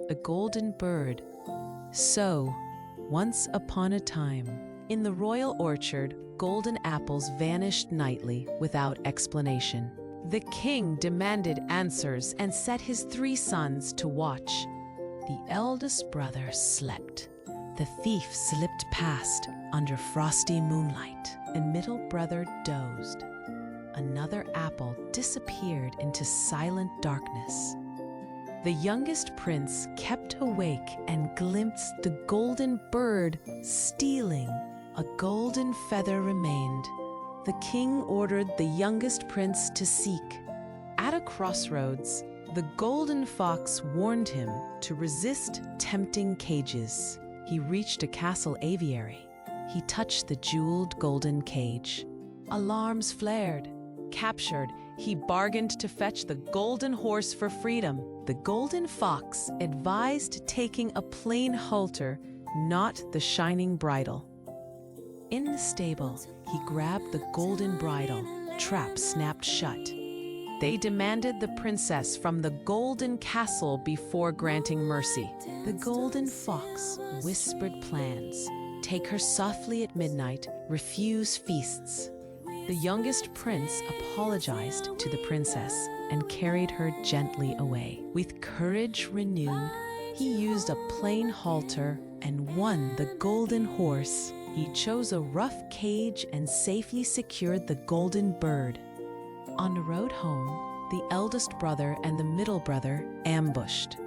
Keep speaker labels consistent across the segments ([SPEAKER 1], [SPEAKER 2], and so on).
[SPEAKER 1] the golden bird. So, once upon a time, in the royal orchard, golden apples vanished nightly without explanation. The king demanded answers and set his 3 sons to watch. The eldest brother slept. The thief slipped past under frosty moonlight, and middle brother dozed. Another apple disappeared into silent darkness. The youngest prince kept awake and glimpsed the golden bird stealing. A golden feather remained. The king ordered the youngest prince to seek. At a crossroads, the golden fox warned him to resist tempting cages. He reached a castle aviary. He touched the jeweled golden cage. Alarms flared. Captured, he bargained to fetch the golden horse for freedom. The golden fox advised taking a plain halter, not the shining bridle. In the stable, he grabbed the golden bridle. Trap snapped shut. They demanded the princess from the golden castle before granting mercy. The golden fox whispered plans. Take her softly at midnight, refuse feasts. The youngest prince apologized to the princess and carried her gently away. With courage renewed, he used a plain halter and won the golden horse. He chose a rough cage and safely secured the golden bird. On the road home, the eldest brother and the middle brother ambushed.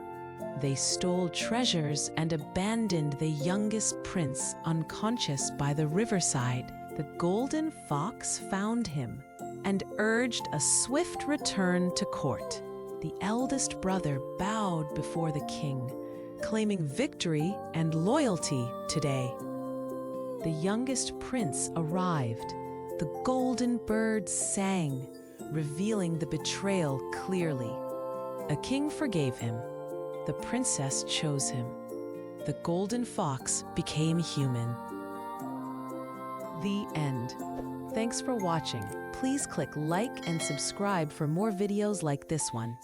[SPEAKER 1] They stole treasures and abandoned the youngest prince unconscious by the riverside. The golden fox found him and urged a swift return to court. The eldest brother bowed before the king, claiming victory and loyalty today. The youngest prince arrived. The golden bird sang, revealing the betrayal clearly. A king forgave him. The princess chose him. The golden fox became human. The end. Thanks for watching. Please click like and subscribe for more videos like this one.